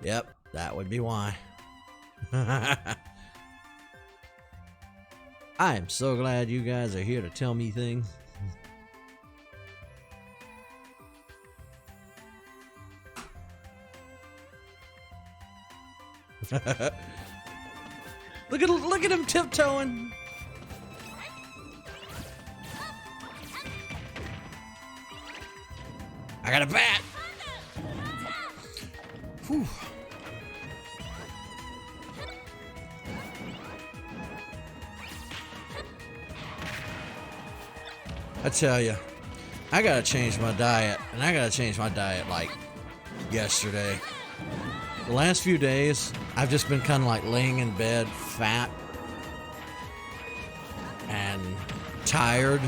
Yep, that would be why. I am so glad you guys are here to tell me things. Look at him tiptoeing. I got a bat. Whew. I tell you, I gotta change my diet, and I gotta change my diet like yesterday. The last few days, I've just been kind of like laying in bed, fat, and tired,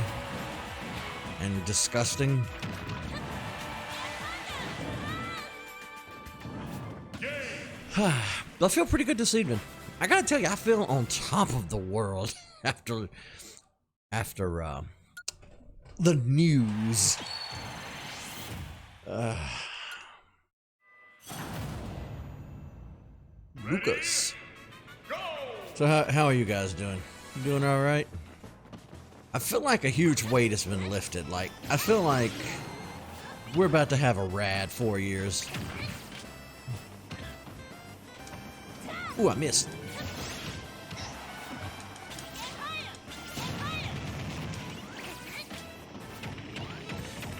and disgusting. But I feel pretty good this evening. I gotta tell you, I feel on top of the world after the news. Lucas. So how are you guys doing? Doing all right? I feel like a huge weight has been lifted. Like, I feel like we're about to have a rad 4 years. Ooh, I missed.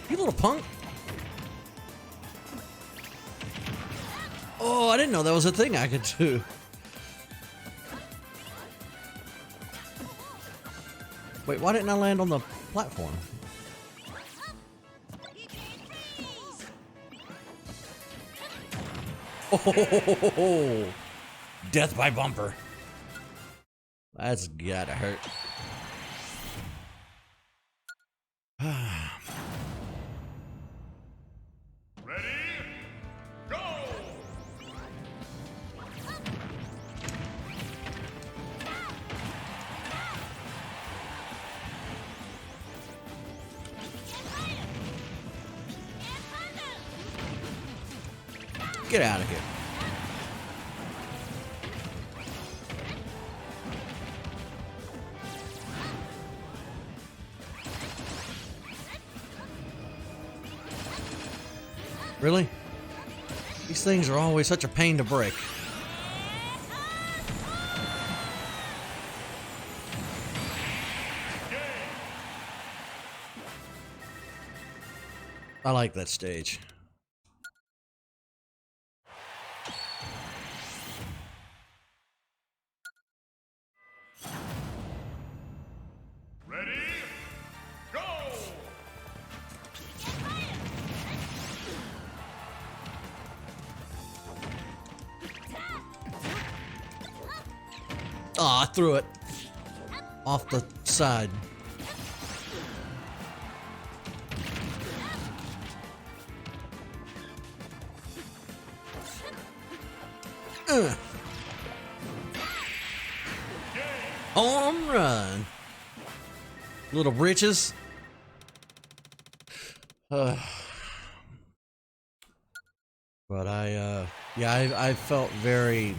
You little punk. Oh, I didn't know that was a thing I could do. Wait, why didn't I land on the platform? Oh, death by bumper. That's gotta hurt. Ready? Go! Get out of here. Really? These things are always such a pain to break. I like that stage. Ready? Go! Oh, I threw it off the side. Home run. Little britches. But I felt very,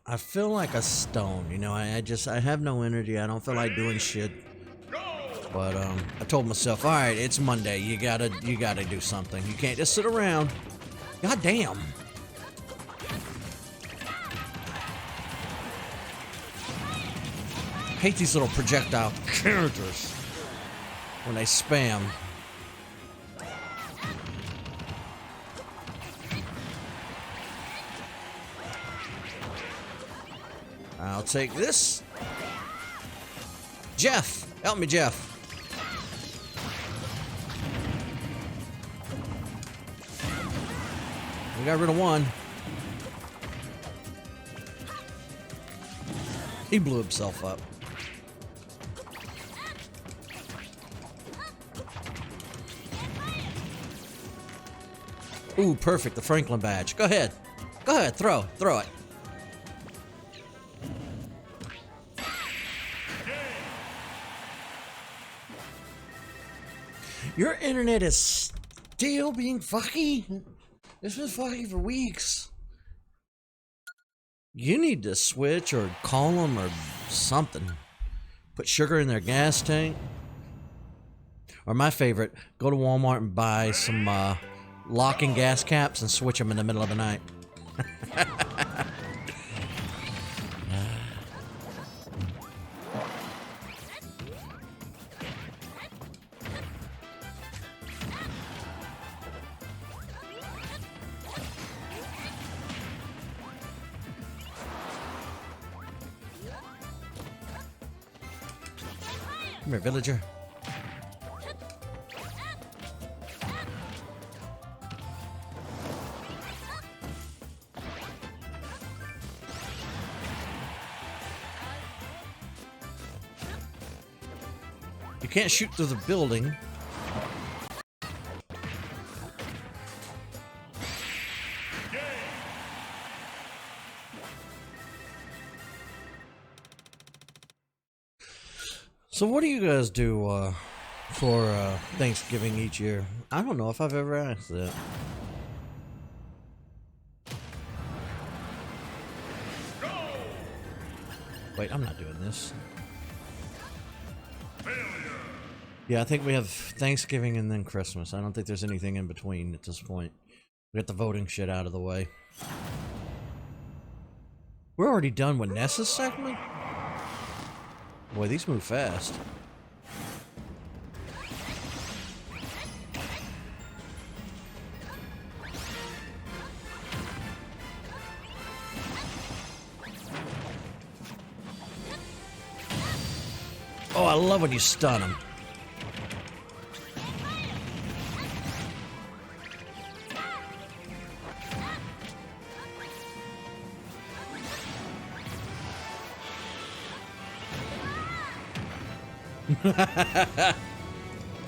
I feel like a stone, you know. I have no energy. I don't feel like doing shit. But I told myself, all right, it's Monday. You gotta do something. You can't just sit around. God damn. I hate these little projectile characters when they spam. I'll take this. Jeff, help me, Jeff. We got rid of one. He blew himself up. Ooh, perfect, the Franklin badge. Go ahead. Go ahead, throw it. Your internet is still being fucky? It's been fucking for weeks. You need to switch or call them or something. Put sugar in their gas tank. Or my favorite, go to Walmart and buy some locking gas caps and switch them in the middle of the night. Come here, villager. You can't shoot through the building. So what do you guys do for Thanksgiving each year? I don't know if I've ever asked that. Wait, I'm not doing this. Yeah, I think we have Thanksgiving and then Christmas. I don't think there's anything in between at this point. We got the voting shit out of the way. We're already done with Nessa's segment? Boy, these move fast. Oh, I love when you stun him.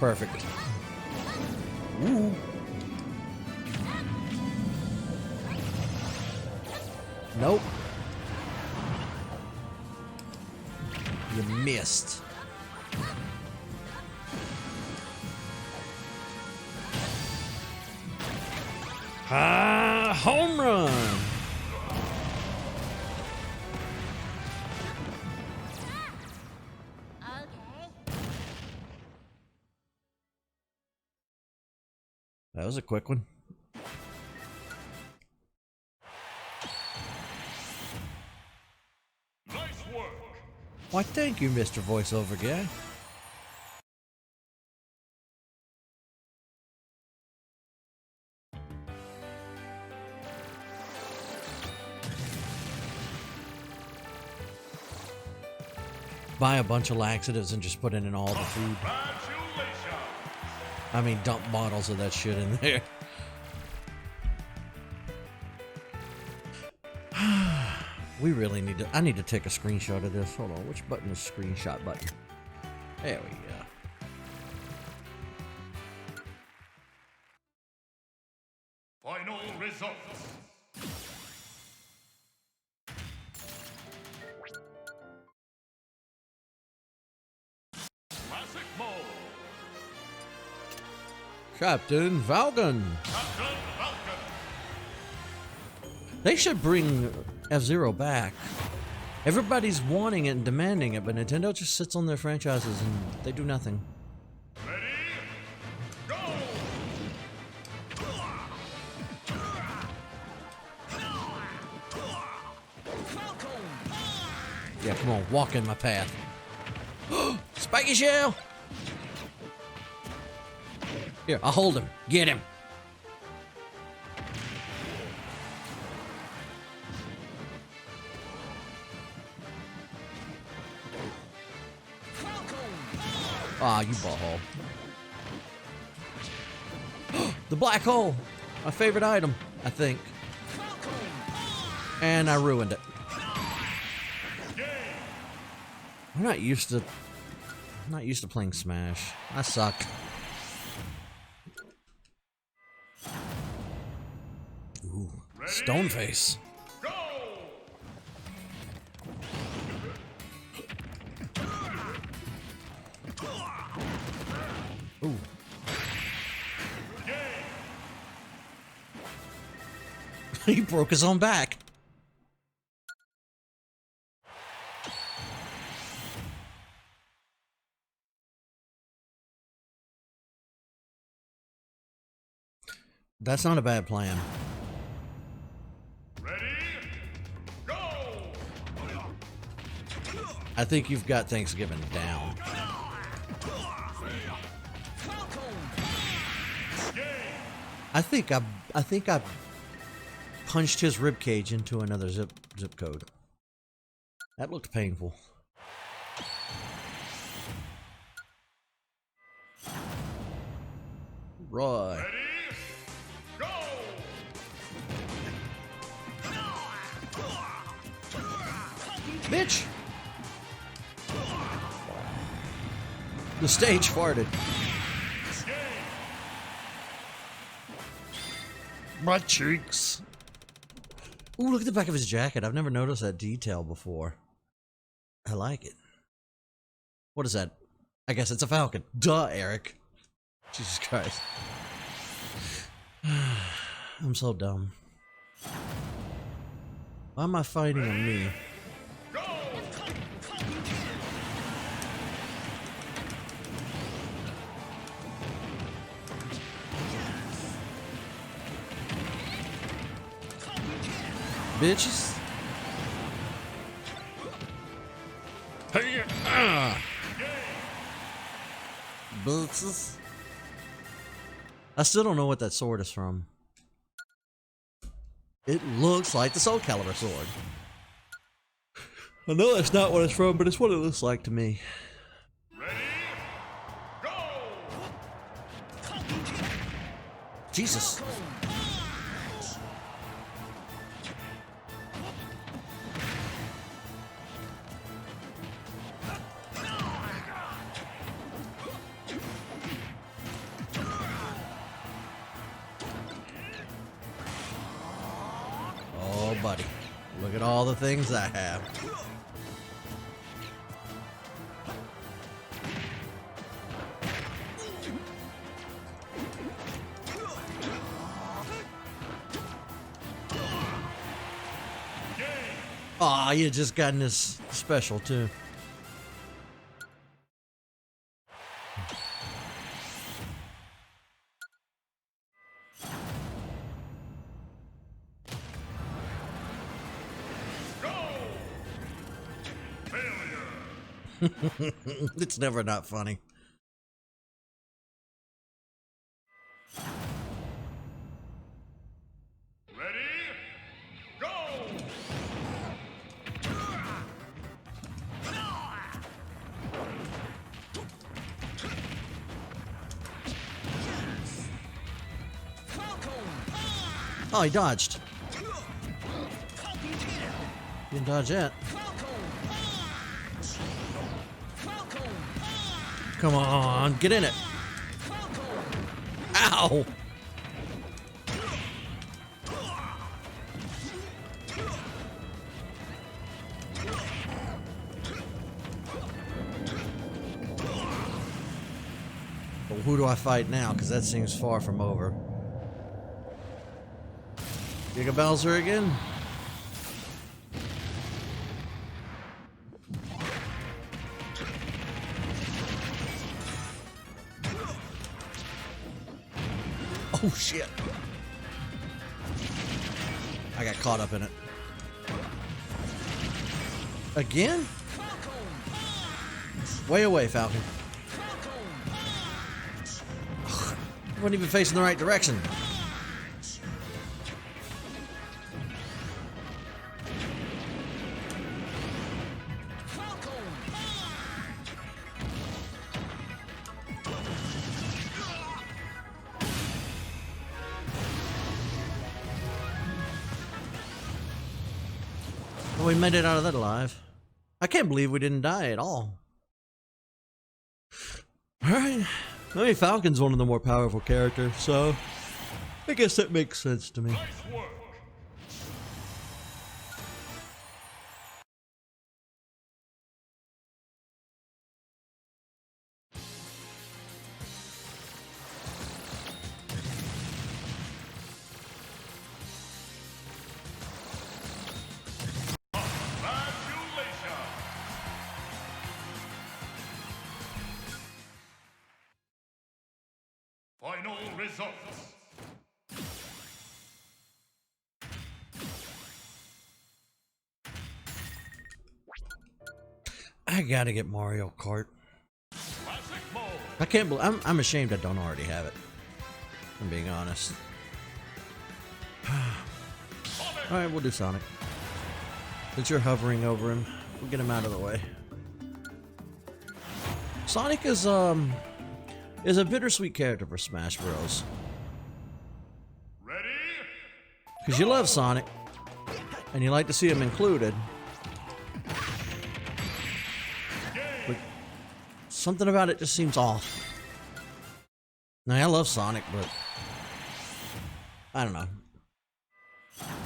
Perfect. Ooh. Nope. You missed. Ah, home run. That was a quick one. Nice work. Why, thank you, Mr. Voiceover Guy. Buy a bunch of laxatives and just put it in all the food. I mean, dump bottles of that shit in there. We really need to... I need to take a screenshot of this. Hold on, which button is screenshot button? There we go. Final results. Classic mode. Captain Falcon. Captain Falcon. They should bring F-Zero back. Everybody's wanting it and demanding it, but Nintendo just sits on their franchises and they do nothing. Ready? Go! Yeah, come on, walk in my path. Spiky shell! Here, I'll hold him. Get him. Ah, you butthole. The black hole! My favorite item, I think. And I ruined it. I'm not used to playing Smash. I suck. Ooh, Stoneface. Go! Ooh. He broke his own back. That's not a bad plan. Ready? Go! I think you've got Thanksgiving down. I think I punched his rib cage into another zip code. That looked painful. Roy. Ready? Go! Bitch! The stage farted. My cheeks. Ooh, look at the back of his jacket. I've never noticed that detail before. I like it. What is that? I guess it's a falcon. Duh, Eric. Jesus Christ. I'm so dumb. Why am I fighting on me? Bitches. Hey, bitches. I still don't know what that sword is from. It looks like the Soul Calibur sword. I know that's not what it's from, but it's what it looks like to me. Ready? Go! Jesus. Oh, buddy. Look at all the things I have. Aw, you just gotten this special too. It's never not funny. Ready? Go! Oh, he dodged. Didn't dodge that. Come on, get in it. Ow! But who do I fight now? Because that seems far from over. Giga Bowser again? Oh shit. I got caught up in it. Again? Way away, Falcon. I wasn't even facing the right direction. Well, we made it out of that alive. I can't believe we didn't die at all. Alright. I mean, Falcon's one of the more powerful characters, so I guess that makes sense to me. Nice work! results. I gotta get Mario Kart. Classic mode. I can't believe I'm ashamed I don't already have it. I'm being honest. Alright, we'll do Sonic. Since you're hovering over him, we'll get him out of the way. Sonic is a bittersweet character for Smash Bros. Ready? Because you love Sonic, and you like to see him included. But something about it just seems off. Now, I love Sonic, but I don't know.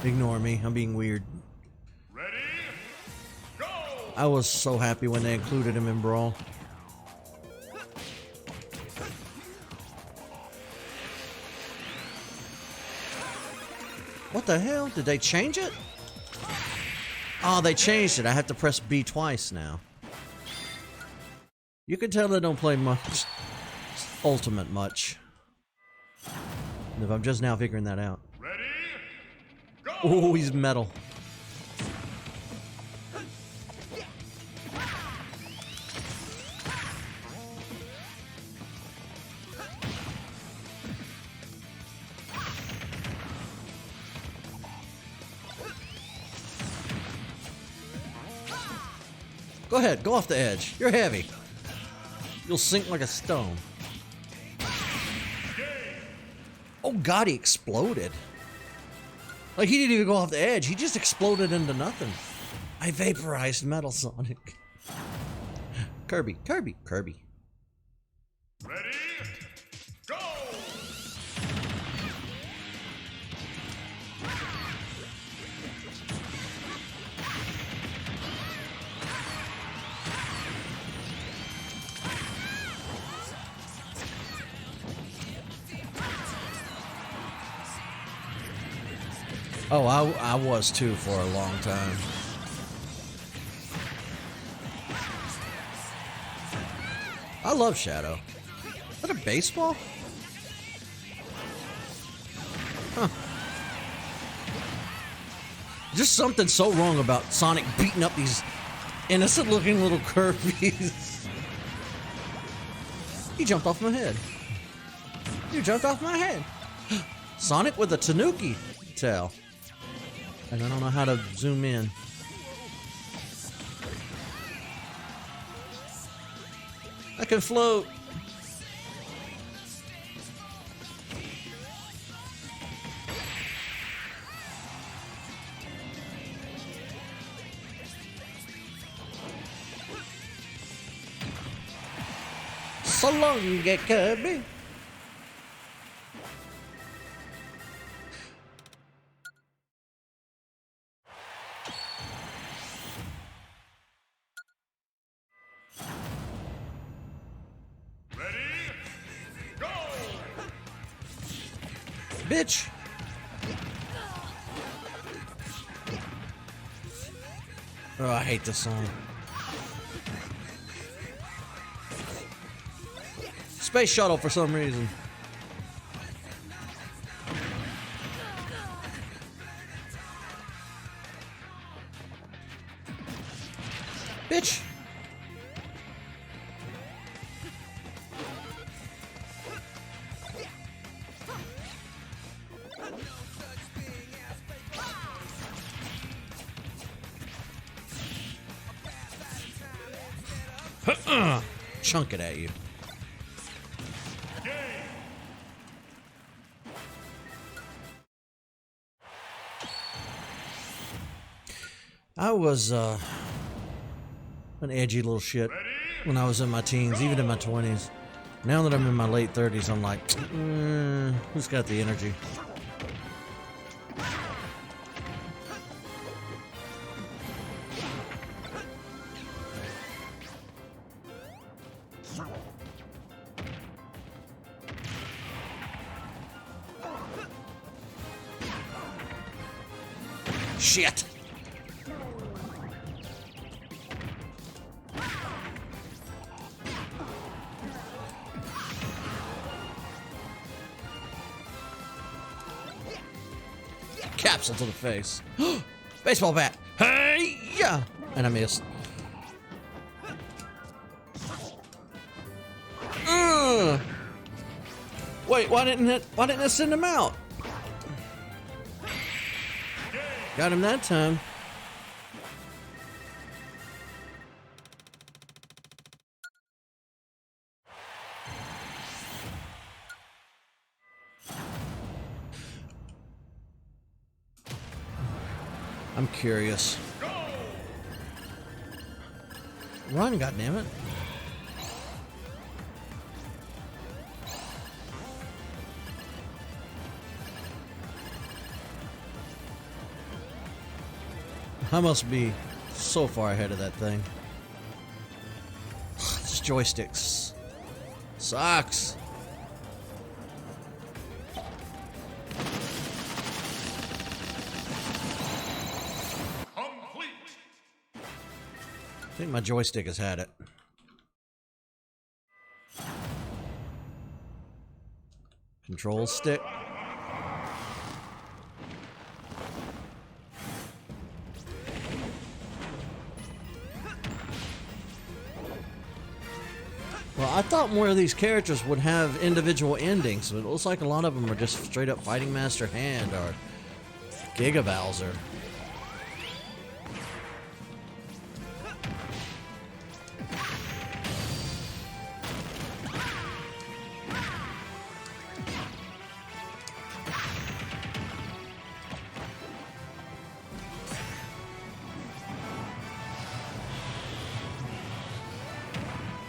Ignore me, I'm being weird. Ready? Go! I was so happy when they included him in Brawl. What the hell? Did they change it? Oh, they changed it. I have to press B twice now. You can tell they don't play much Ultimate much. If I'm just now figuring that out. Ready? Go! Oh, he's metal. Go ahead, go off the edge. You're heavy. You'll sink like a stone. Oh god, he exploded. Like, he didn't even go off the edge. He just exploded into nothing. I vaporized Metal Sonic. Kirby, Kirby, Kirby. Ready? Go! Oh, I was too for a long time. I love Shadow. Is that a baseball? Huh. Just something so wrong about Sonic beating up these innocent looking little Kirby's. He jumped off my head. You jumped off my head. Sonic with a Tanuki tail. And I don't know how to zoom in. I can float. So long, Kirby. Bitch. Oh, I hate this song. Space Shuttle for some reason. Bitch. Chunk it at you. I was an edgy little shit when I was in my teens, even in my 20s. Now that I'm in my late 30s, I'm like, who's got the energy? Shit. capsule to the face. Baseball bat. Hey, yeah. And I missed. Wait, why didn't it send him out? Got him that time. I'm curious. Run, goddammit. I must be so far ahead of that thing. This joysticks sucks. Complete. I think my joystick has had it. Control stick. Well, I thought more of these characters would have individual endings, but it looks like a lot of them are just straight up Fighting Master Hand or Giga Bowser.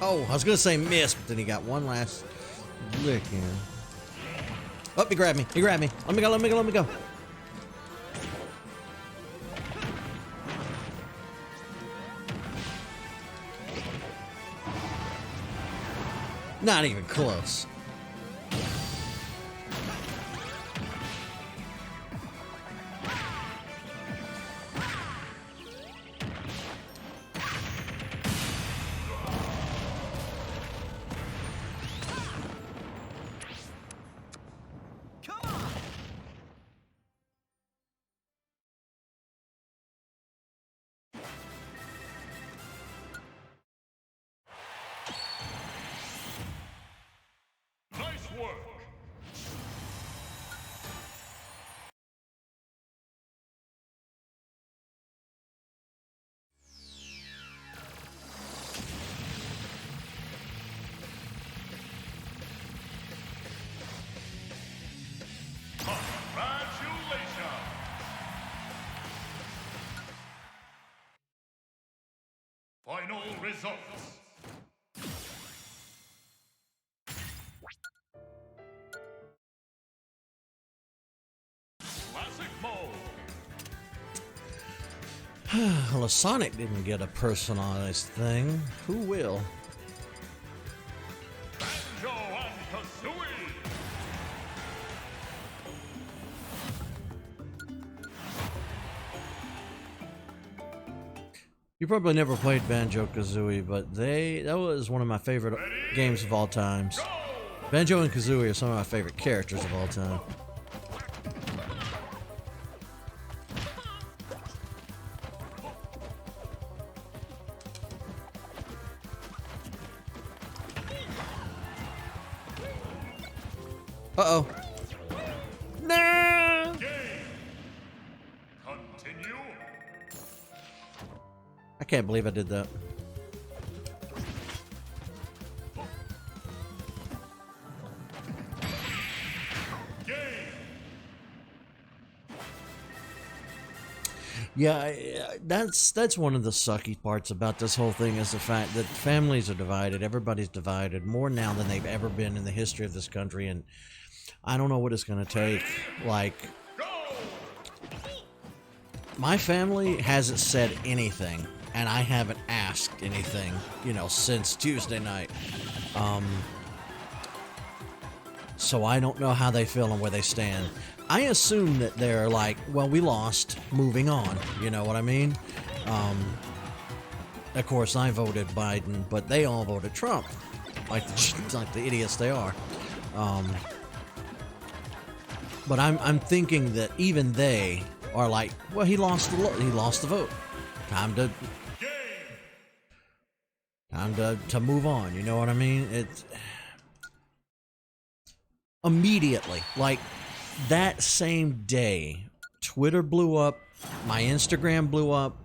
Oh, I was gonna say miss, but then he got one last lick in. Oh, he grabbed me. He grabbed me. Let me go, let me go, let me go. Not even close. Nice work. Congratulations. Final results. Classic mode. Well, Sonic didn't get a personalized thing. Who will? Banjo and Kazooie. You probably never played Banjo-Kazooie, but that was one of my favorite games of all times. Banjo and Kazooie are some of my favorite characters of all time. Uh-oh. No! Game. Continue. I can't believe I did that. Game. Yeah, that's one of the sucky parts about this whole thing is the fact that families are divided. Everybody's divided more now than they've ever been in the history of this country, and I don't know what it's going to take. Like, my family hasn't said anything, and I haven't asked anything, you know, since Tuesday night. So I don't know how they feel and where they stand. I assume that they're like, well, we lost, moving on, you know what I mean? Of course, I voted Biden, but they all voted Trump, like the idiots they are. But I'm thinking that even they are like, well, he lost the vote. Time to move on. You know what I mean? It's immediately, like that same day, Twitter blew up, my Instagram blew up.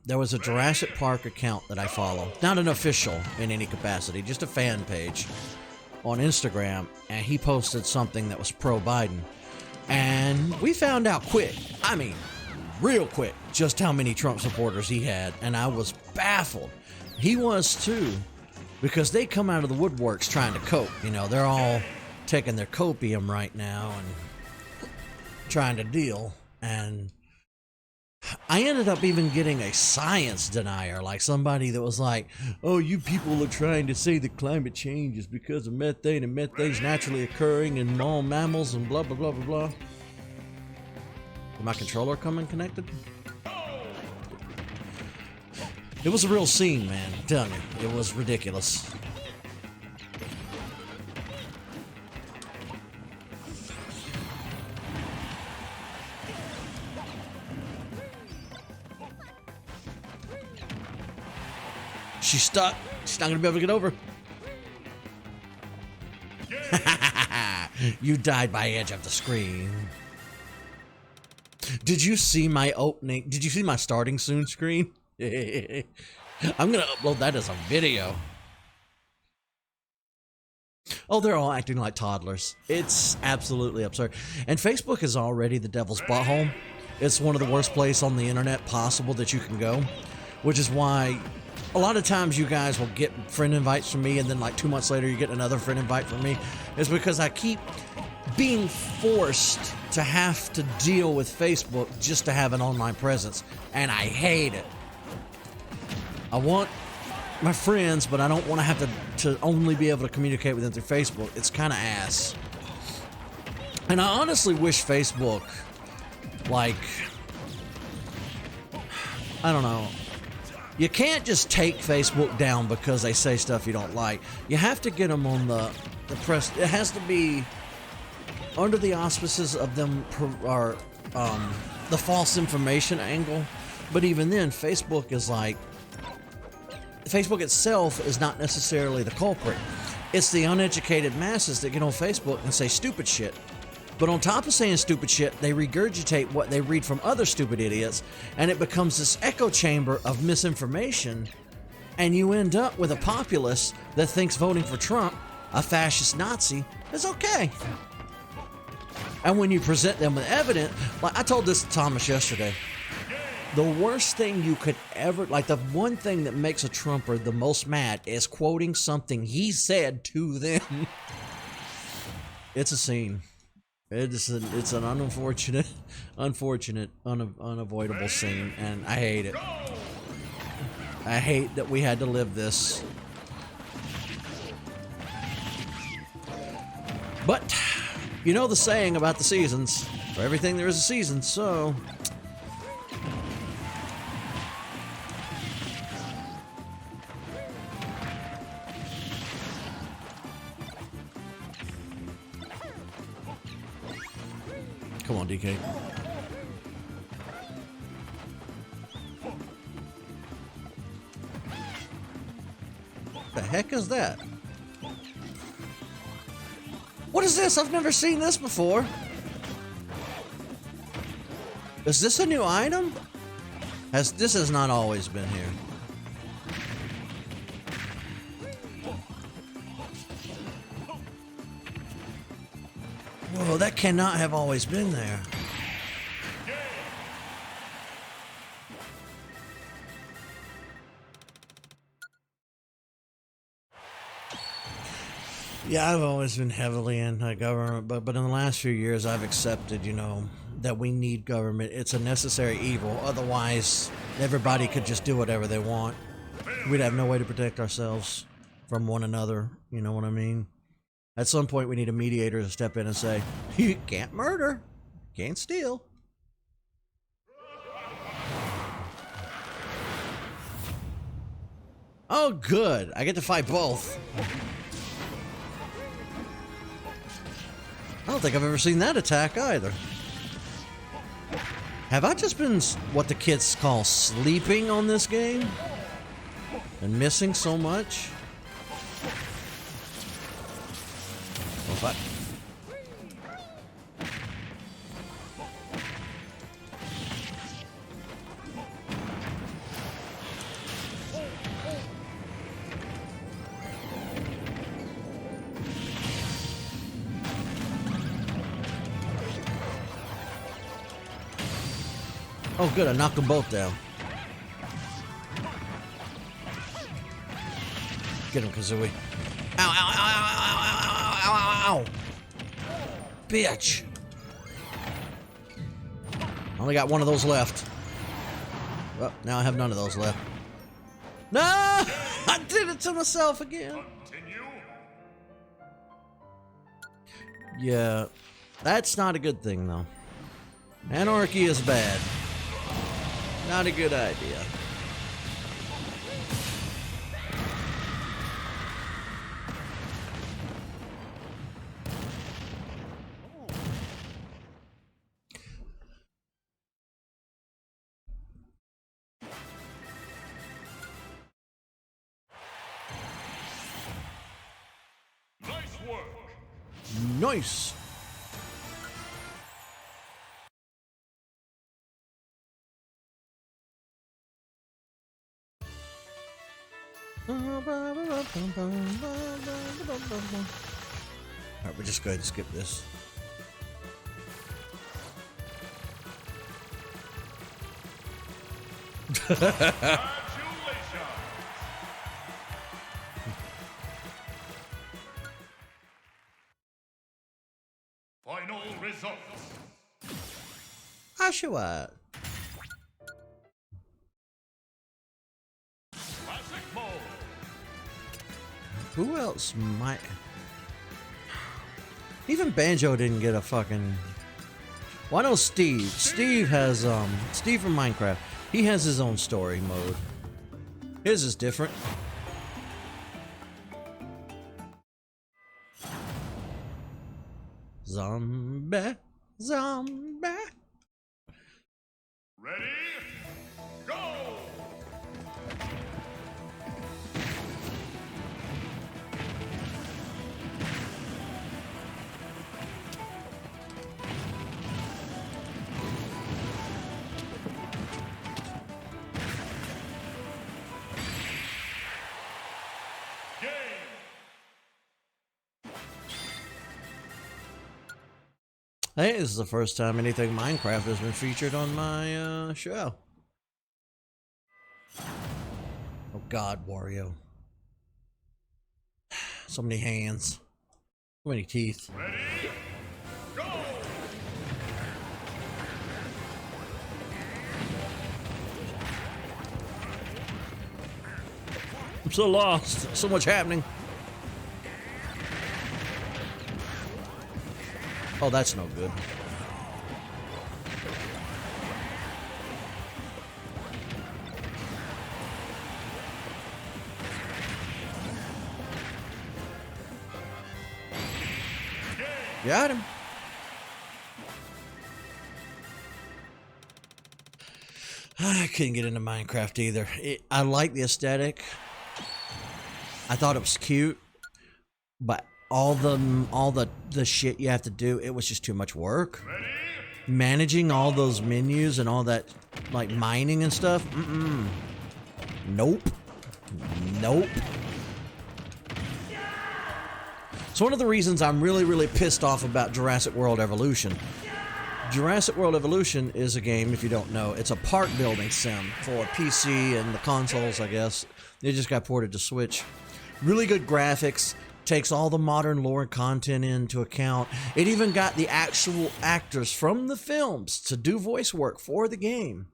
There was a Jurassic Park account that I follow, not an official in any capacity, just a fan page on Instagram, and he posted something that was pro-Biden. And we found out quick, I mean, real quick, just how many Trump supporters he had, and I was baffled. He was too, because they come out of the woodworks trying to cope. You know, they're all taking their copium right now and trying to deal. And I ended up even getting a science denier, like somebody that was like, oh, you people are trying to say that climate change is because of methane, and methane's naturally occurring in all mammals and blah, blah, blah, blah, blah. Did my controller come in connected? It was a real scene, man. I'm telling you, it was ridiculous. She's stuck. She's not gonna be able to get over. You died by edge of the screen. Did you see my opening? Did you see my starting soon screen? I'm gonna upload that as a video. Oh, they're all acting like toddlers. It's absolutely absurd. And Facebook is already the devil's butthole. It's one of the worst places on the internet possible that you can go, which is why a lot of times you guys will get friend invites from me, and then like 2 months later you get another friend invite from me. It's because I keep being forced to have to deal with Facebook just to have an online presence, and I hate it. I want my friends, but I don't want to have to only be able to communicate with them through Facebook. It's kind of ass. And I honestly wish Facebook, like, I don't know, you can't just take Facebook down because they say stuff you don't like. You have to get them on the press. It has to be under the auspices of them, or the false information angle. But even then, Facebook is like, Facebook itself is not necessarily the culprit. It's the uneducated masses that get on Facebook and say stupid shit. But on top of saying stupid shit, they regurgitate what they read from other stupid idiots, and it becomes this echo chamber of misinformation, and you end up with a populace that thinks voting for Trump, a fascist Nazi, is okay. And when you present them with evidence, like I told this to Thomas yesterday, the worst thing you could ever, like the one thing that makes a Trumper the most mad is quoting something he said to them. It's a scene. It's an unavoidable scene, and I hate it. I hate that we had to live this. But, you know the saying about the seasons. For everything there is a season, so... Come on, DK. The heck is that? What is this? I've never seen this before. Is this a new item? This has not always been here. Whoa, that cannot have always been there. Yeah, I've always been heavily anti-government, but in the last few years I've accepted, you know, that we need government. It's a necessary evil. Otherwise, everybody could just do whatever they want. We'd have no way to protect ourselves from one another, you know what I mean? At some point, we need a mediator to step in and say, you can't murder, can't steal. Oh, good. I get to fight both. I don't think I've ever seen that attack either. Have I just been what the kids call sleeping on this game? And missing so much? Oh, fuck. Oh, good. I knocked them both down. Get him, Kazooie. Ow, ow, ow, ow, ow, ow, ow, ow, ow. Bitch. Only got one of those left. Well, now I have none of those left. No! I did it to myself again. Continue. Yeah, that's not a good thing, though. Anarchy is bad. Not a good idea. Nice work. Nice. Alright, we'll just go ahead and skip this. Congratulations. Final results. Ashua. Classic mode. Who else might... Even Banjo didn't get a fucking... Well, I know Steve. Steve has, Steve from Minecraft. He has his own story mode. His is different. Zombie. Zombie. Ready? Go! Game! I think this is the first time anything Minecraft has been featured on my show. Oh God, Wario. So many hands. So many teeth. Ready? Go! I'm so lost. So much happening. Oh, that's no good. Got him. I couldn't get into Minecraft either. I like the aesthetic. I thought it was cute, but all the shit you have to do, it was just too much work. Ready? Managing all those menus and all that, like mining and stuff. Nope. Nope. It's one of the reasons I'm really pissed off about Jurassic World Evolution. Jurassic World Evolution is a game, if you don't know, it's a park building sim for PC and the consoles, I guess. It just got ported to Switch. Really good graphics, takes all the modern lore content into account. It even got the actual actors from the films to do voice work for the game.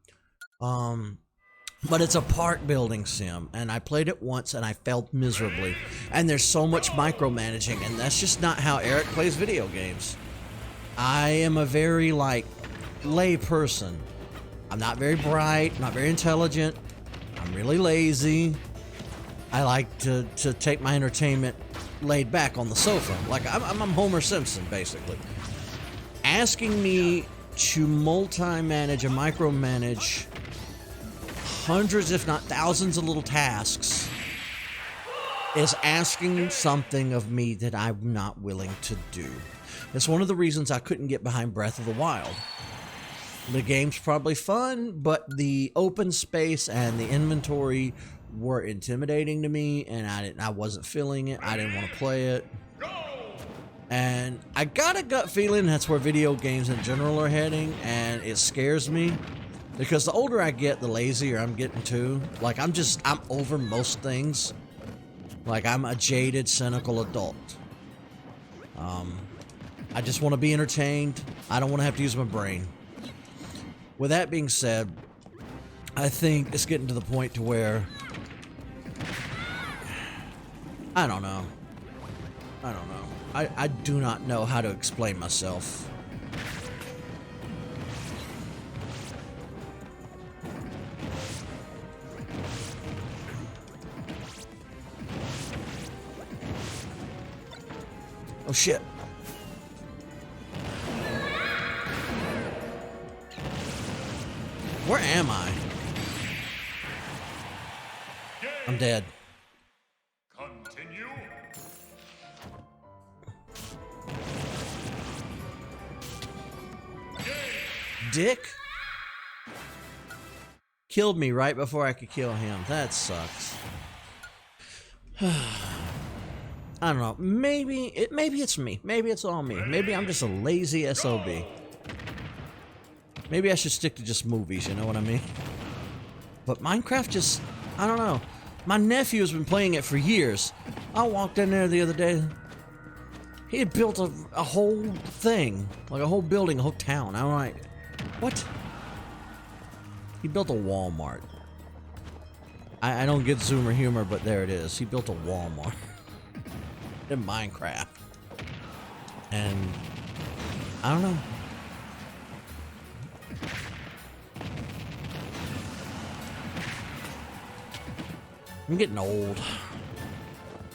But it's a park building sim, and I played it once and I felt miserably. And there's so much micromanaging, and that's just not how Eric plays video games. I am a very, lay person. I'm not very bright, not very intelligent. I'm really lazy. I like to take my entertainment laid back on the sofa. Like, I'm Homer Simpson, basically. Asking me to multi-manage and micromanage hundreds, if not thousands, of little tasks is asking something of me that I'm not willing to do. It's one of the reasons I couldn't get behind Breath of the Wild. The game's probably fun, but the open space and the inventory were intimidating to me, and I wasn't feeling it. I didn't want to play it. And I got a gut feeling that's where video games in general are heading, and it scares me because the older I get, the lazier I'm getting too. Like, I'm over most things. Like, I'm a jaded, cynical adult. I just want to be entertained. I don't want to have to use my brain. With that being said, I think it's getting to the point to where I don't know. I do not know how to explain myself. Oh shit. Where am I? I'm dead. Continue. Dick killed me right before I could kill him. That sucks. I don't know. Maybe it's me. Maybe it's all me. Maybe I'm just a lazy SOB. Maybe I should stick to just movies, you know what I mean? But Minecraft just, I don't know. My nephew has been playing it for years. I walked in there the other day. He had built a whole thing, like a whole building, a whole town. I'm like, what? He built a Walmart. I don't get Zoomer humor, but there it is. He built a Walmart in Minecraft. And I don't know. I'm getting old.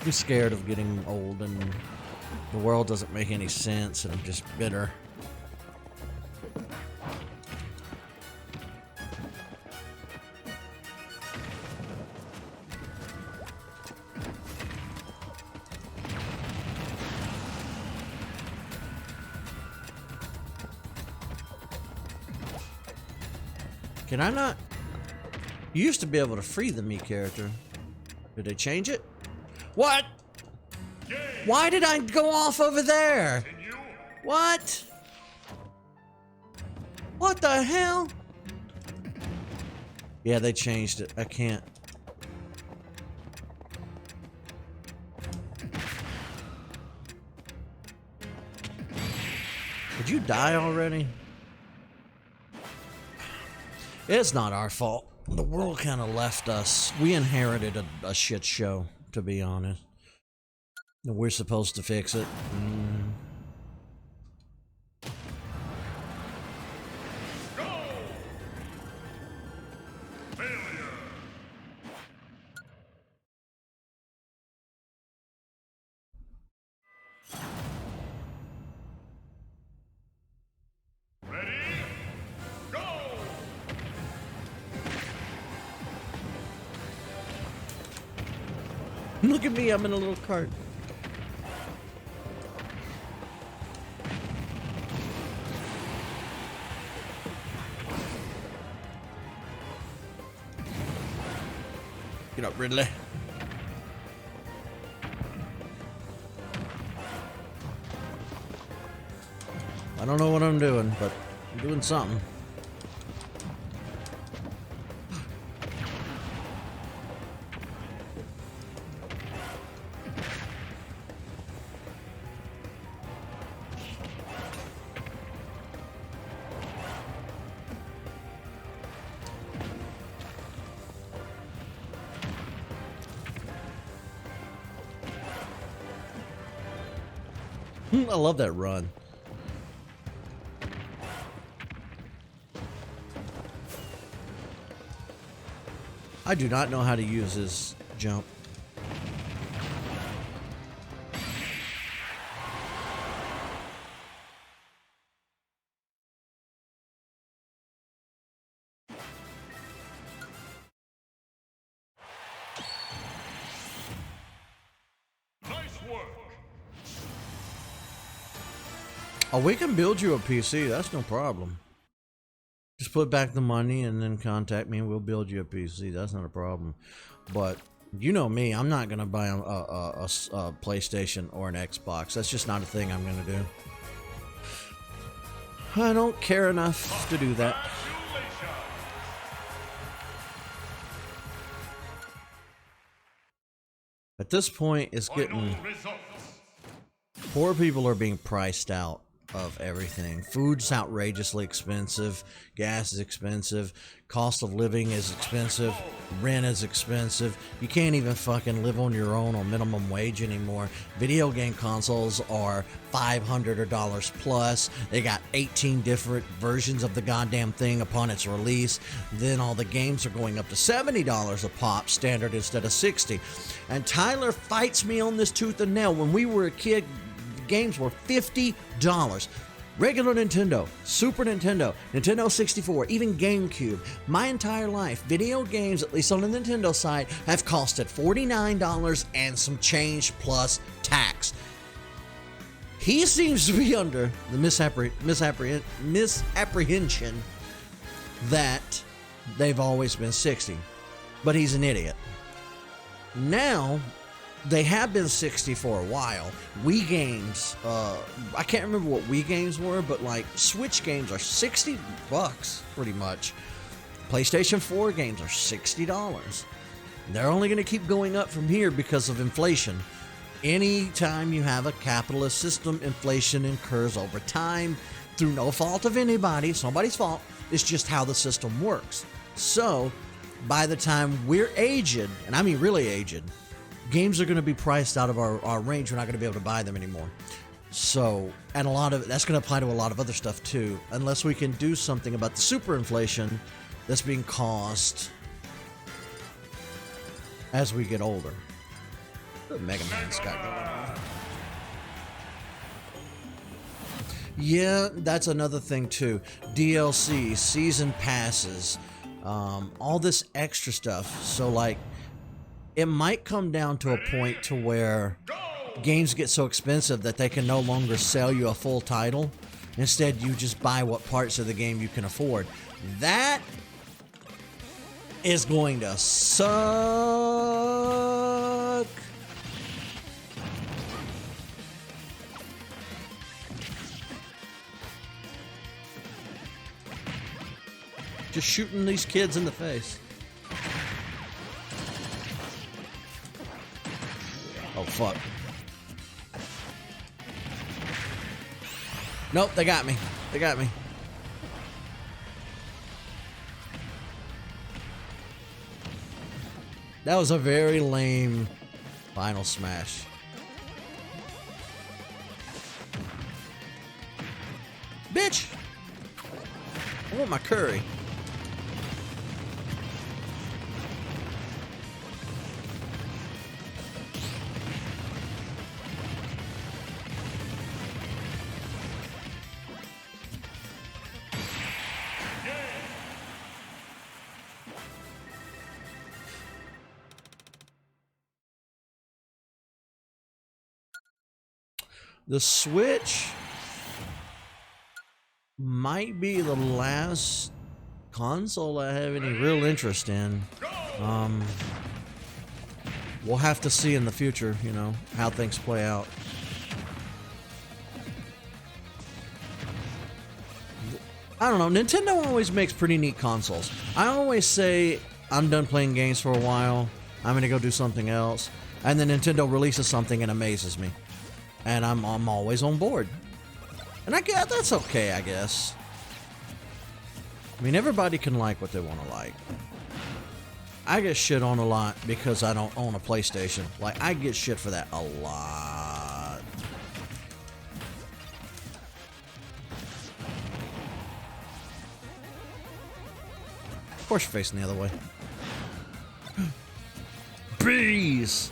I'm scared of getting old, and the world doesn't make any sense, and I'm just bitter. Can I not? You used to be able to free the me character. Did they change it? What? Why did I go off over there? What? What the hell? Yeah, they changed it. I can't. Did you die already? It's not our fault. The world kind of left us. We inherited a shit show, to be honest. And we're supposed to fix it. Go! Failure! Ready? Go! Look at me, I'm in a little cart. Get up, Ridley. I don't know what I'm doing, but I'm doing something. I love that run. I do not know how to use his jump. Oh, we can build you a PC. That's no problem. Just put back the money and then contact me and we'll build you a PC. That's not a problem. But you know me, I'm not going to buy a PlayStation or an Xbox. That's just not a thing I'm going to do. I don't care enough to do that. At this point, it's getting... Poor people are being priced out of everything. Food's outrageously expensive. Gas is expensive. Cost of living is expensive. Rent is expensive. You can't even fucking live on your own on minimum wage anymore. Video game consoles are $500 or dollars plus. They got 18 different versions of the goddamn thing upon its release. Then all the games are going up to $70 a pop, standard instead of $60. And Tyler fights me on this tooth and nail. When we were a kid, games were $50. Regular Nintendo, Super Nintendo, Nintendo 64, even GameCube. My entire life, video games, at least on the Nintendo side, have costed $49 and some change plus tax. He seems to be under the misapprehension that they've always been 60, but he's an idiot. Now, they have been 60 for a while. Wii games, I can't remember what Wii games were, but like Switch games are $60 pretty much. PlayStation 4 games are $60. They're only going to keep going up from here because of inflation. Anytime you have a capitalist system, inflation incurs over time through no fault of anybody. It's nobody's fault. It's just how the system works. So by the time we're aged, and I mean really aged, games are going to be priced out of our range. We're not going to be able to buy them anymore. So, and a lot of that's going to apply to a lot of other stuff too, unless we can do something about the super inflation that's being caused as we get older. What Mega Man's got going on. Yeah, that's another thing too. DLC, season passes, all this extra stuff. So like, it might come down to a point to where games get so expensive that they can no longer sell you a full title. Instead, you just buy what parts of the game you can afford. That is going to suck. Just shooting these kids in the face. Oh, fuck. Nope, they got me. They got me. That was a very lame final smash. Bitch! I want my curry. The Switch might be the last console I have any real interest in. We'll have to see in the future, you know, how things play out. I don't know, Nintendo always makes pretty neat consoles. I always say, I'm done playing games for a while, I'm gonna go do something else, and then Nintendo releases something and amazes me. And I'm always on board. And I guess that's okay, I guess. I mean, everybody can like what they want to like. I get shit on a lot because I don't own a PlayStation. Like, I get shit for that a lot. Of course you're facing the other way. Bees!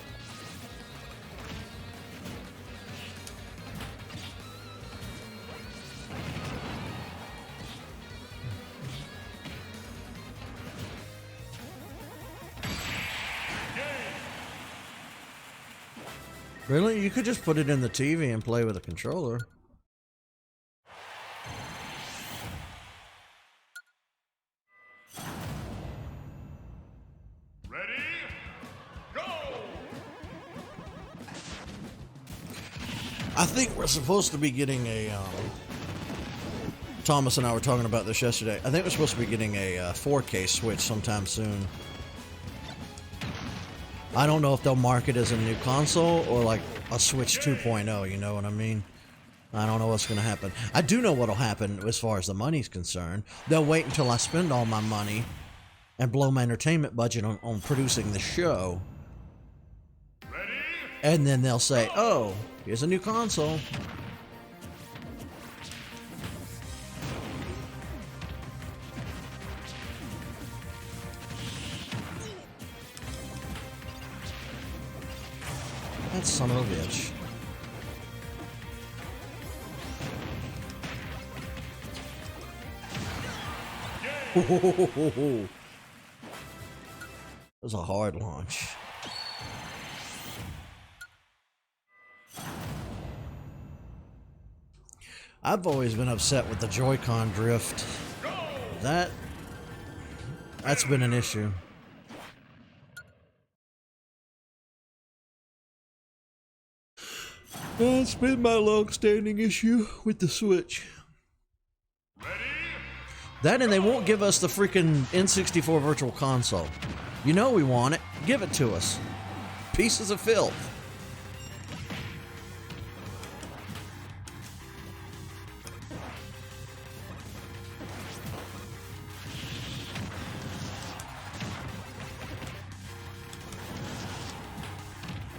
Really? You could just put it in the TV and play with a controller. I think we're supposed to be getting a, Thomas and I were talking about this yesterday. I think we're supposed to be getting a 4K Switch sometime soon. I don't know if they'll mark it as a new console or like a Switch 2.0, you know what I mean? I don't know what's going to happen. I do know what'll happen as far as the money's concerned. They'll wait until I spend all my money and blow my entertainment budget on producing the show. Ready? And then they'll say, oh, here's a new console. That son of a bitch. That was a hard launch. I've always been upset with the Joy-Con drift. That's been an issue. That's been my long-standing issue with the Switch. That and they won't give us the freaking N64 Virtual Console. You know we want it. Give it to us. Pieces of filth.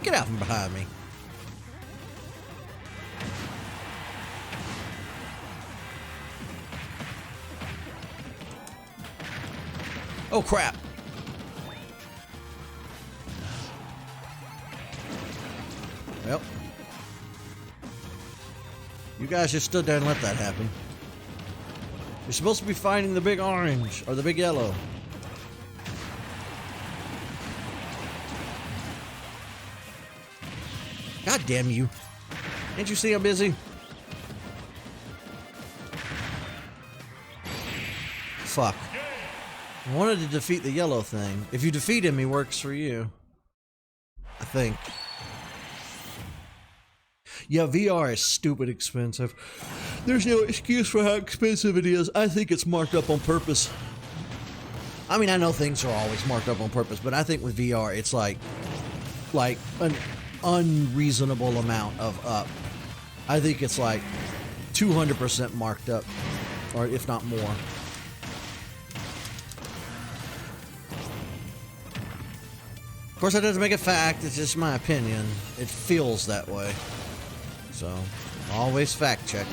Get out from behind me. Oh crap. Well, you guys just stood there and let that happen. You're supposed to be fighting the big orange or the big yellow. God damn you. Can't you see I'm busy? Fuck. I wanted to defeat the yellow thing. If you defeat him, he works for you. I think. Yeah, VR is stupid expensive. There's no excuse for how expensive it is. I think it's marked up on purpose. I mean, I know things are always marked up on purpose, but I think with VR, it's like an unreasonable amount of up. I think it's like 200% marked up, or if not more. Of course, that doesn't make it fact. It's just my opinion. It feels that way. So, always fact check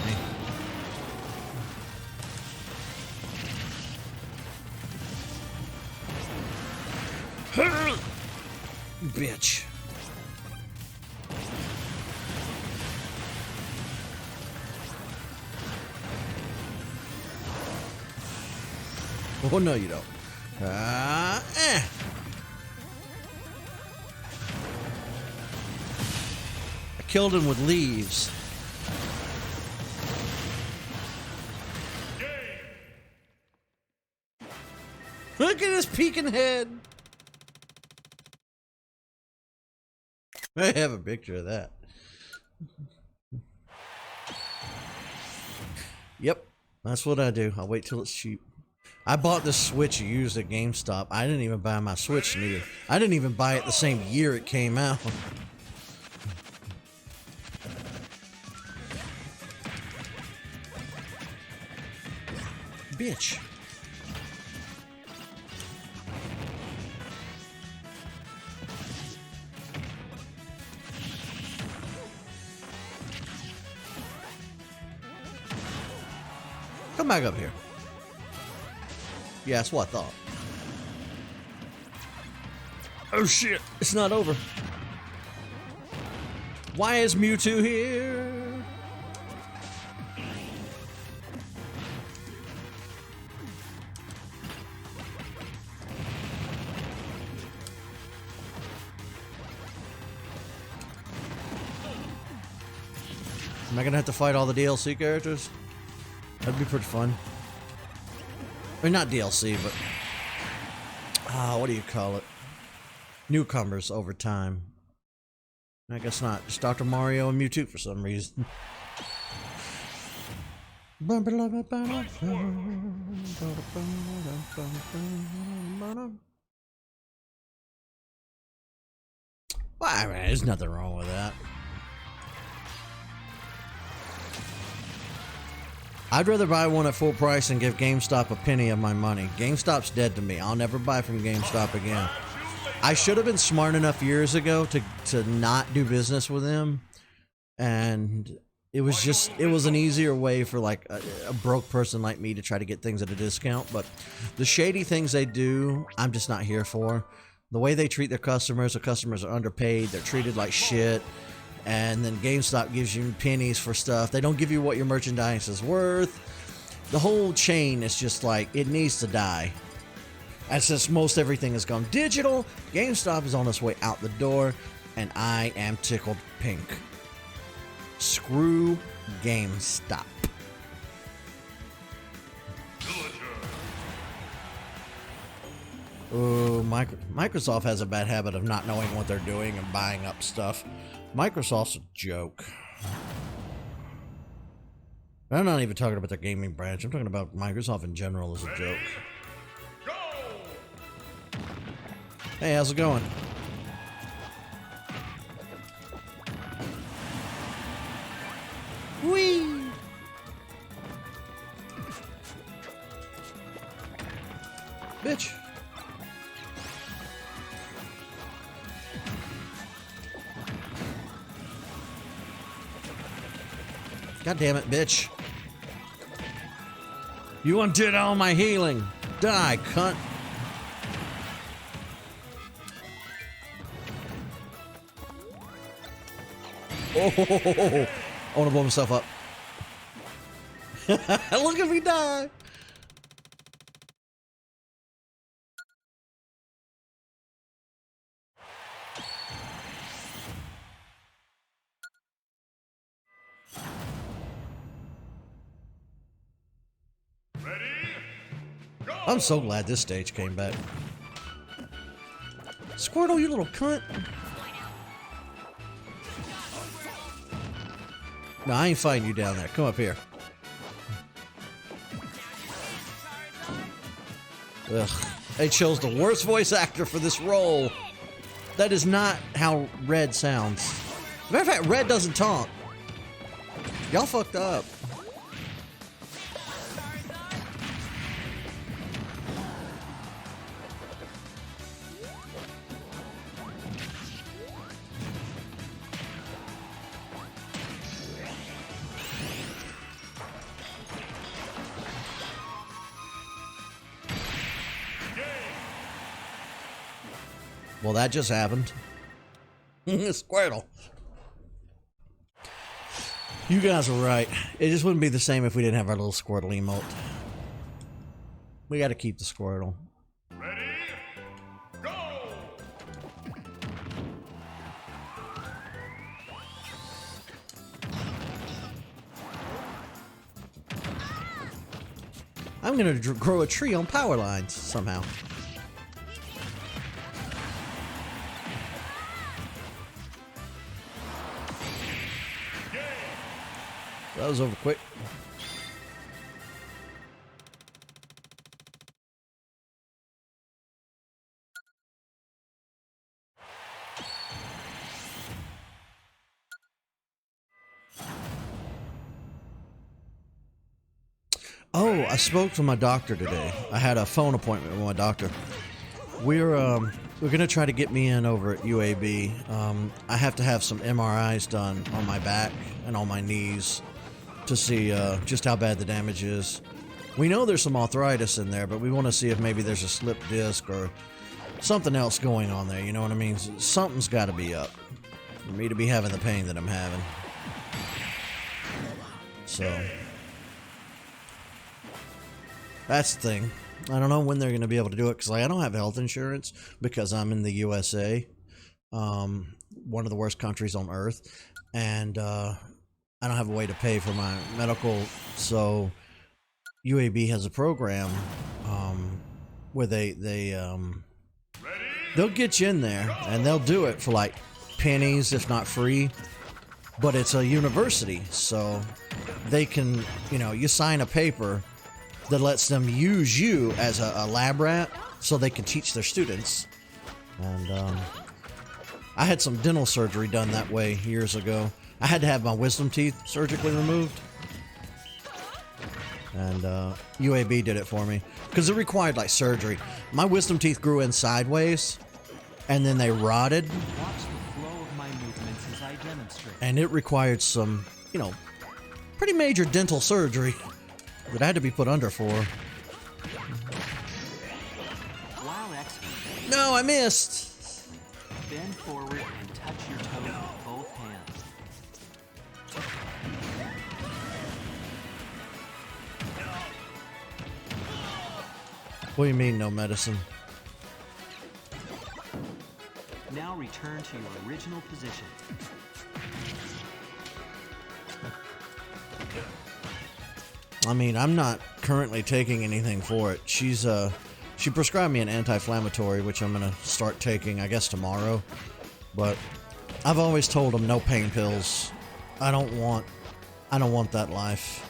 me. Bitch. Oh, no, you don't. I killed him with leaves. Look at his peeking head. I have a picture of that. Yep, that's what I do. I'll wait till it's cheap. I bought this Switch used at GameStop. I didn't even buy my Switch new. I didn't even buy it the same year it came out. Bitch. Come back up here. Yeah, that's what I thought. Oh shit, it's not over. Why is Mewtwo here? Am I gonna have to fight all the DLC characters? That'd be pretty fun. I mean, not DLC, but what do you call it? Newcomers over time. I guess not. Just Dr. Mario and Mewtwo for some reason. Well, I mean, there's nothing wrong with that. I'd rather buy one at full price and give GameStop a penny of my money. GameStop's dead to me. I'll never buy from GameStop again. I should have been smart enough years ago to not do business with them. And it was an easier way for like a broke person like me to try to get things at a discount. But the shady things they do, I'm just not here for. The way they treat their customers, the customers are underpaid, they're treated like shit. And then GameStop gives you pennies for stuff. They don't give you what your merchandise is worth. The whole chain is just like, it needs to die. And since most everything has gone digital, GameStop is on its way out the door, and I am tickled pink. Screw GameStop. Ooh, Microsoft has a bad habit of not knowing what they're doing and buying up stuff. Microsoft's a joke. I'm not even talking about their gaming branch. I'm talking about Microsoft in general as a joke. Hey, how's it going? Whee! Bitch. God damn it, bitch. You undid all my healing. Die, cunt. Oh, I want to blow myself up. Look at me die. I'm so glad this stage came back. Squirtle, you little cunt. No, I ain't fighting you down there. Come up here. Ugh. They chose the worst voice actor for this role. That is not how Red sounds. Matter of fact, Red doesn't talk. Y'all fucked up. Well, that just happened. Squirtle. You guys were right. It just wouldn't be the same if we didn't have our little Squirtle emote. We gotta keep the Squirtle. Ready? Go! I'm gonna grow a tree on power lines somehow. That was over quick. Oh, I spoke to my doctor today. I had a phone appointment with my doctor. We're gonna try to get me in over at UAB. I have to have some MRIs done on my back and on my knees to see just how bad the damage is. We know there's some arthritis in there, but we want to see if maybe there's a slipped disc or something else going on there. You know what I mean? Something's got to be up for me to be having the pain that I'm having. So that's the thing. I don't know when they're going to be able to do it because I don't have health insurance because I'm in the USA, one of the worst countries on earth, and I don't have a way to pay for my medical. So UAB has a program where they'll get you in there and they'll do it for like pennies, if not free. But it's a university, so they can, you know, you sign a paper that lets them use you as a lab rat so they can teach their students. And I had some dental surgery done that way years ago. I had to have my wisdom teeth surgically removed. And UAB did it for me because it required like surgery. My wisdom teeth grew in sideways and then they rotted. Watch the flow of my movements as I demonstrate. And it required some, you know, pretty major dental surgery that I had to be put under for. Wow, excellent. No, I missed. Bend forward and touch your toes with both hands. What do you mean, no medicine? Now return to your original position. I mean, I'm not currently taking anything for it. She prescribed me an anti-inflammatory, which I'm gonna start taking, I guess, tomorrow. But I've always told them no pain pills. I don't want that life.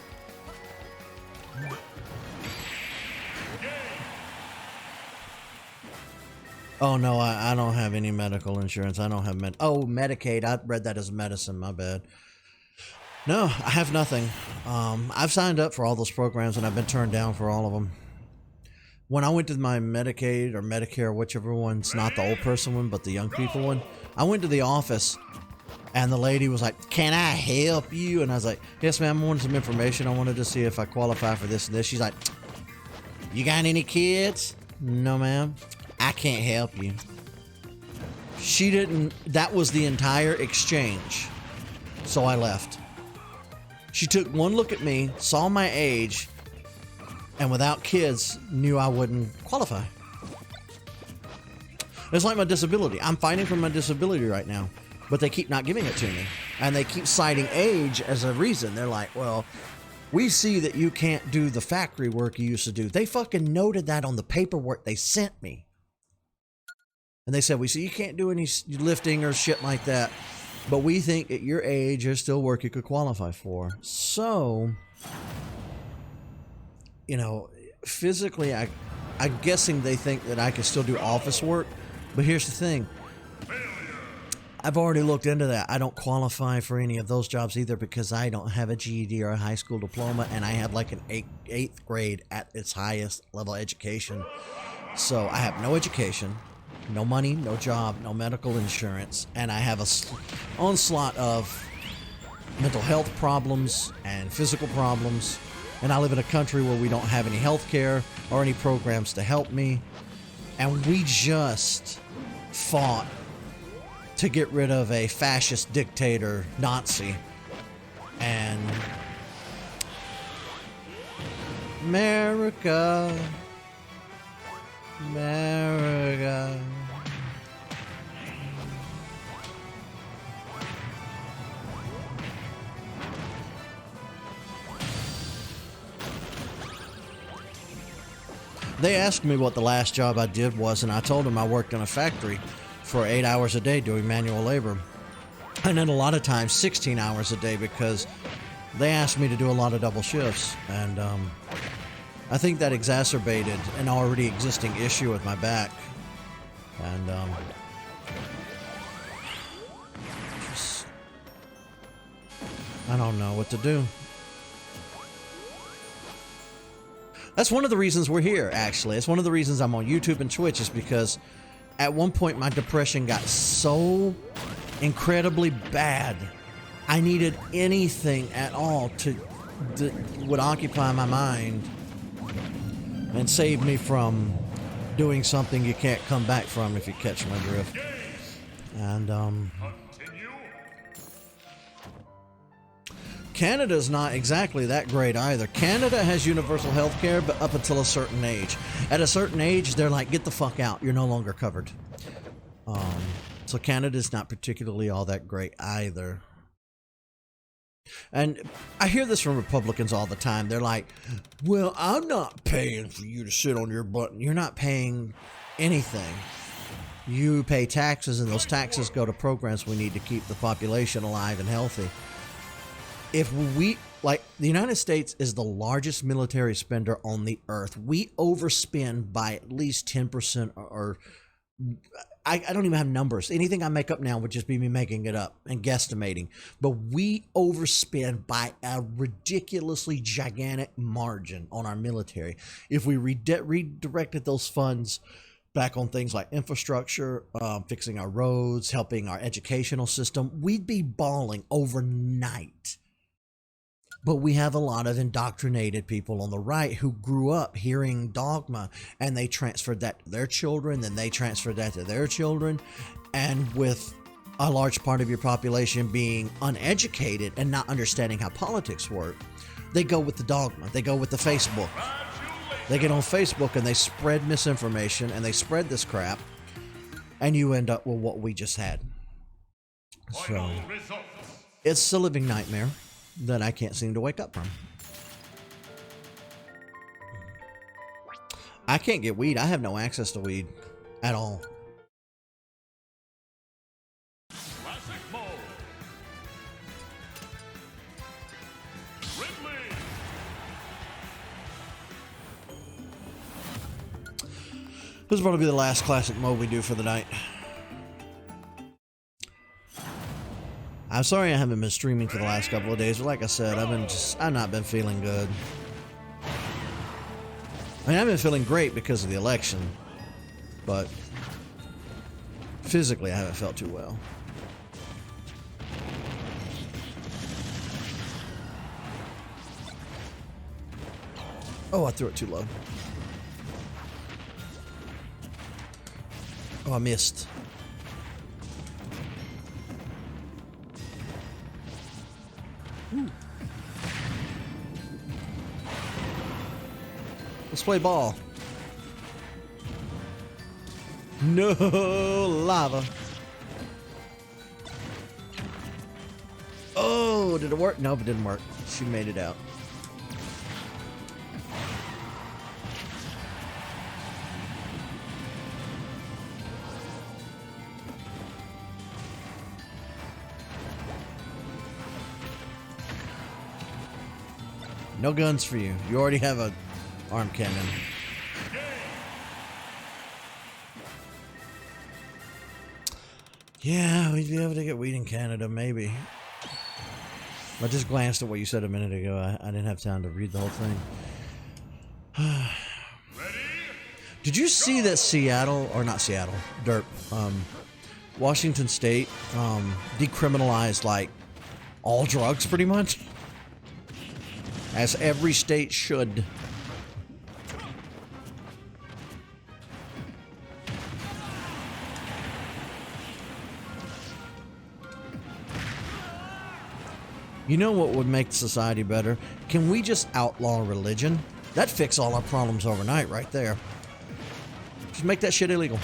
Oh no, I don't have any medical insurance. I don't have Medicaid. I read that as medicine. My bad. No, I have nothing. I've signed up for all those programs and I've been turned down for all of them. When I went to my Medicaid or Medicare, whichever one's not the old person one, but the young people one, I went to the office and the lady was like, "Can I help you?" And I was like, "Yes, ma'am, I wanted some information. I wanted to see if I qualify for this and this." She's like, "You got any kids?" "No, ma'am." "I can't help you." She didn't, that was the entire exchange. So I left. She took one look at me, saw my age, and without kids, knew I wouldn't qualify. It's like my disability. I'm fighting for my disability right now, but they keep not giving it to me. And they keep citing age as a reason. They're like, "Well, we see that you can't do the factory work you used to do." They fucking noted that on the paperwork they sent me. And they said, "We see you can't do any lifting or shit like that, but we think at your age, there's still work you could qualify for." So, you know, physically, I'm guessing they think that I can still do office work. But here's the thing. I've already looked into that. I don't qualify for any of those jobs either because I don't have a GED or a high school diploma, and I have like an eighth grade at its highest level education. So I have no education, no money, no job, no medical insurance, and I have a onslaught of mental health problems and physical problems, and I live in a country where we don't have any health care or any programs to help me, and we just fought to get rid of a fascist dictator Nazi, and America. They asked me what the last job I did was, and I told them I worked in a factory for 8 hours a day doing manual labor. And then a lot of times 16 hours a day because they asked me to do a lot of double shifts. And I think that exacerbated an already existing issue with my back. And just, I don't know what to do. That's one of the reasons we're here, actually. It's one of the reasons I'm on YouTube and Twitch, is because at one point my depression got so incredibly bad. I needed anything at all that would occupy my mind and save me from doing something you can't come back from, if you catch my drift. And Continue. Canada's not exactly that great either. Canada has universal health care, but up until a certain age. At a certain age, they're like, "Get the fuck out. You're no longer covered." So Canada's not particularly all that great either. And I hear this from Republicans all the time. They're like, "Well, I'm not paying for you to sit on your butt." You're not paying anything. You pay taxes, and those taxes go to programs we need to keep the population alive and healthy. If we, like, the United States is the largest military spender on the earth. We overspend by at least 10%, or I don't even have numbers. Anything I make up now would just be me making it up and guesstimating. But we overspend by a ridiculously gigantic margin on our military. If we redirected those funds back on things like infrastructure, fixing our roads, helping our educational system, we'd be balling overnight. But we have a lot of indoctrinated people on the right who grew up hearing dogma, and they transferred that to their children, then they transferred that to their children. And with a large part of your population being uneducated and not understanding how politics work, they go with the dogma. They go with the Facebook. They get on Facebook and they spread misinformation, and they spread this crap, and you end up with what we just had. So it's a living nightmare that I can't seem to wake up from. I can't get weed. I have no access to weed at all. Classic mode. Ridley. This is probably the last classic mode we do for the night. I'm sorry I haven't been streaming for the last couple of days, but like I said, I've not been feeling good. I mean, I've been feeling great because of the election, but physically I haven't felt too well. Oh, I threw it too low. Oh, I missed. Ooh. Let's play ball. No lava. Oh, did it work? Nope, it didn't work. She made it out. No guns for you. You already have a arm cannon. Yeah, we'd be able to get weed in Canada, maybe. I just glanced at what you said a minute ago. I didn't have time to read the whole thing. Did you see that Seattle, or not Seattle, Washington State decriminalized like all drugs pretty much? As every state should. You know what would make society better? Can we just outlaw religion? That'd fix all our problems overnight right there. Just make that shit illegal.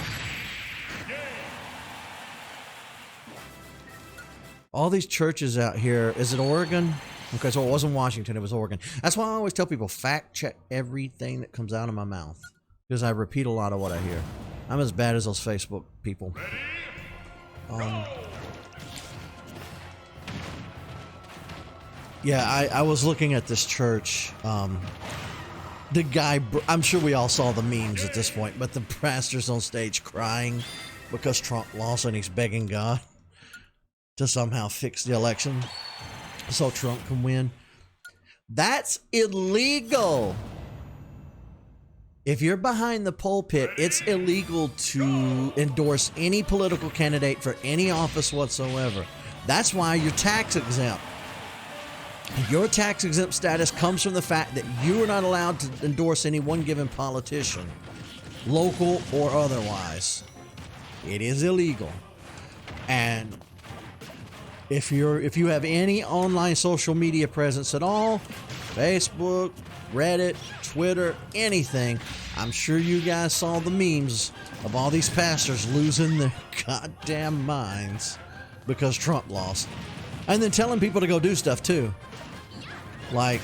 All these churches out here, is it Oregon? Okay, so it wasn't Washington, it was Oregon. That's why I always tell people, fact check everything that comes out of my mouth. Because I repeat a lot of what I hear. I'm as bad as those Facebook people. Yeah, I was looking at this church. The guy, I'm sure we all saw the memes at this point, but the pastor's on stage crying because Trump lost and he's begging God to somehow fix the election so Trump can win. That's illegal. If you're behind the pulpit, it's illegal to endorse any political candidate for any office whatsoever. That's why you're tax exempt. Your tax exempt status comes from the fact that you are not allowed to endorse any one given politician, local or otherwise. It is illegal. And if you have any online social media presence at all, Facebook, Reddit, Twitter, anything, I'm sure you guys saw the memes of all these pastors losing their goddamn minds because Trump lost. And then telling people to go do stuff too. Like,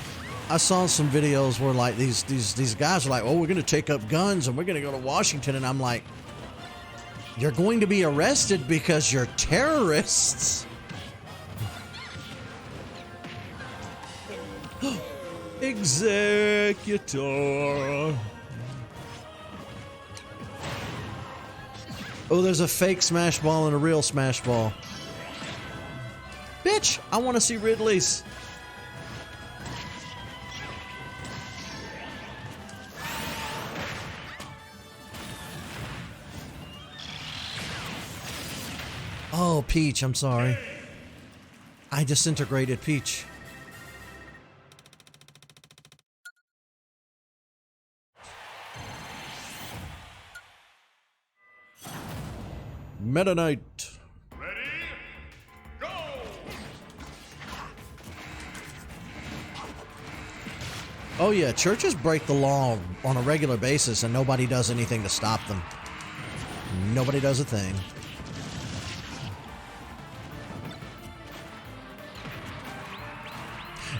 I saw some videos where like these guys are like, oh, we're going to take up guns and we're going to go to Washington. And I'm like, You're going to be arrested because you're terrorists. Executor. Oh, there's a fake smash ball and a real smash ball. Bitch, I want to see Ridley's. Oh, Peach, I'm sorry. I disintegrated Peach. Meta Knight. Ready? Go! Oh yeah, churches break the law on a regular basis and nobody does anything to stop them. Nobody does a thing.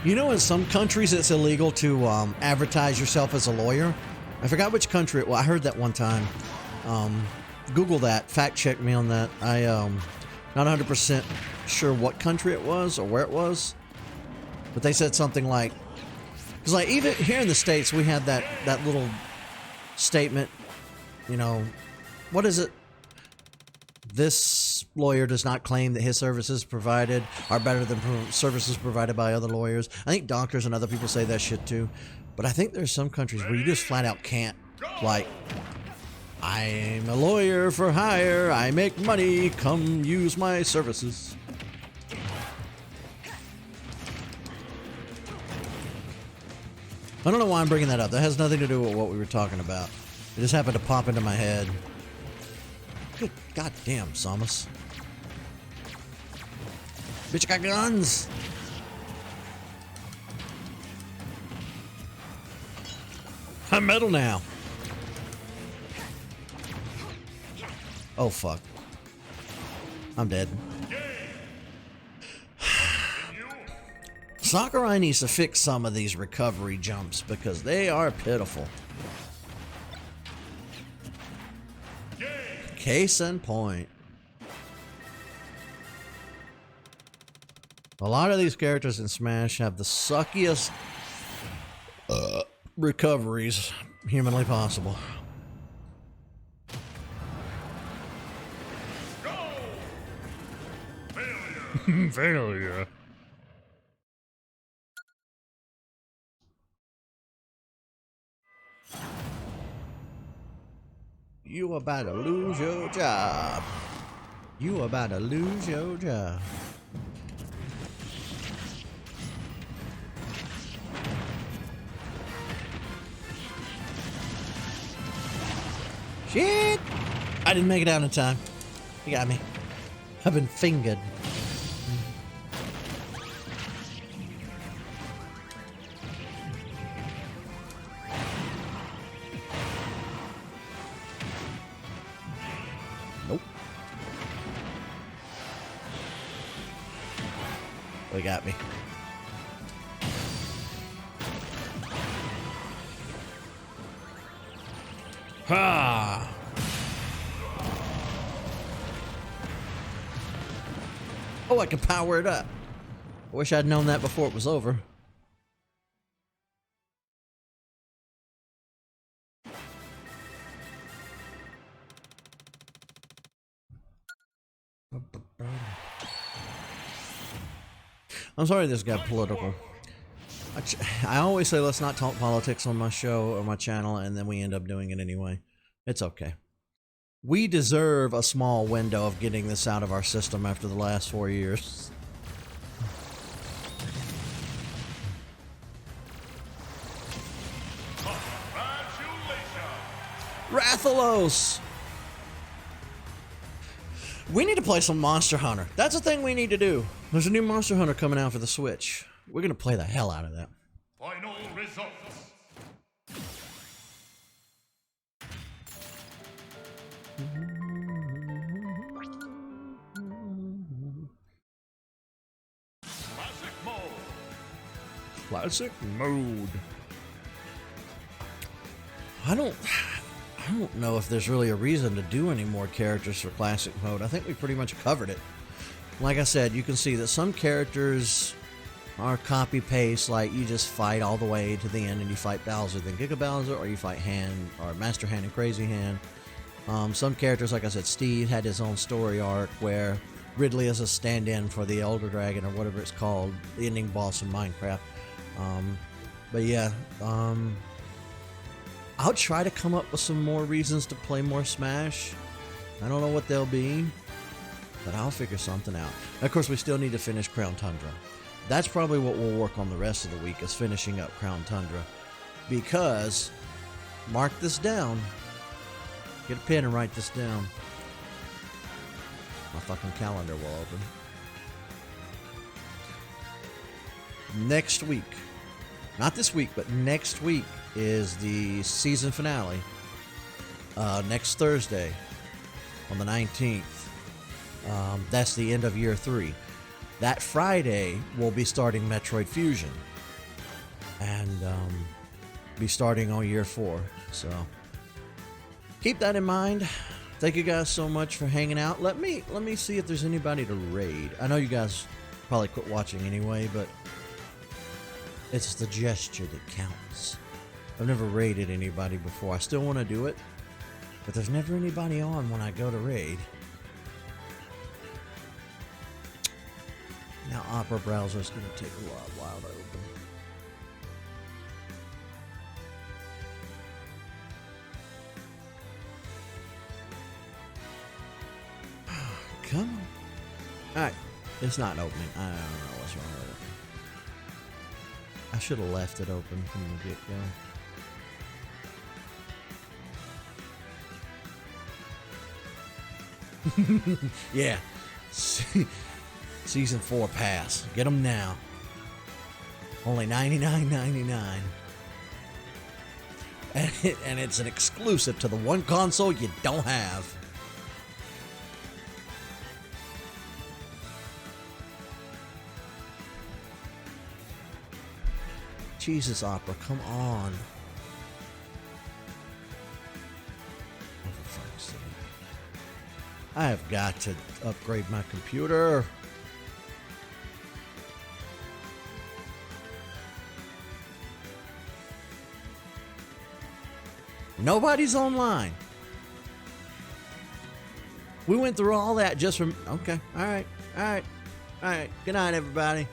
You know, in some countries it's illegal to advertise yourself as a lawyer. I forgot which country it was. I heard that one time. Google that. Fact check me on that. I not 100% sure what country it was or where it was. But they said something like... Because like even here in the States we had that little statement, you know, what is it? This lawyer does not claim that his services provided are better than services provided by other lawyers. I think doctors and other people say that shit too. But I think there's some countries where you just flat out can't. Like, I'm a lawyer for hire. I make money. Come use my services. I don't know why I'm bringing that up. That has nothing to do with what we were talking about. It just happened to pop into my head. Good goddamn, Samus. Bitch, I got guns! I'm metal now. Oh, fuck. I'm dead. Sakurai needs to fix some of these recovery jumps because they are pitiful. Case in point. A lot of these characters in Smash have the suckiest recoveries humanly possible. Failure. You about to lose your job. You about to lose your job. Shit! I didn't make it out in time. You got me. I've been fingered. Nope. They got me. Ha! Oh, I can power it up. I wish I'd known that before it was over. I'm sorry this got political. I always say let's not talk politics on my show or my channel, and then we end up doing it anyway. It's okay. We deserve a small window of getting this out of our system after the last 4 years. Rathalos! We need to play some Monster Hunter. That's a thing we need to do. There's a new Monster Hunter coming out for the Switch. We're gonna play the hell out of that. Final results. Classic mode. Classic mode. I don't know if there's really a reason to do any more characters for Classic Mode. I think we pretty much covered it. Like I said, you can see that some characters are copy-paste, like you just fight all the way to the end and you fight Bowser, then Giga Bowser, or you fight Hand, or Master Hand and Crazy Hand. Some characters, like I said, Steve had his own story arc where Ridley is a stand-in for the Elder Dragon, or whatever it's called, the ending boss in Minecraft. But yeah, I'll try to come up with some more reasons to play more Smash. I don't know what they'll be, but I'll figure something out. And of course, we still need to finish Crown Tundra. That's probably what we'll work on the rest of the week, is finishing up Crown Tundra. Because, mark this down. Get a pen and write this down. My fucking calendar will open. Next week, not this week, but next week is the season finale. Next Thursday, on the 19th. That's the end of year 3. That Friday, we'll be starting Metroid Fusion. And be starting on year 4. So, keep that in mind. Thank you guys so much for hanging out. Let me see if there's anybody to raid. I know you guys probably quit watching anyway, but it's the gesture that counts. I've never raided anybody before. I still want to do it, but there's never anybody on when I go to raid. Now Opera Browser is going to take a while to open. Come on. Alright, it's not opening. I don't know what's wrong with it. I should have left it open from the get-go. Yeah. Season 4 pass. Get them now. Only $99.99. And it's an exclusive to the one console you don't have. Jesus, Opera, come on. Oh, for fuck's sake. I have got to upgrade my computer. Nobody's online. We went through all that just from... Okay, alright. Good night, everybody.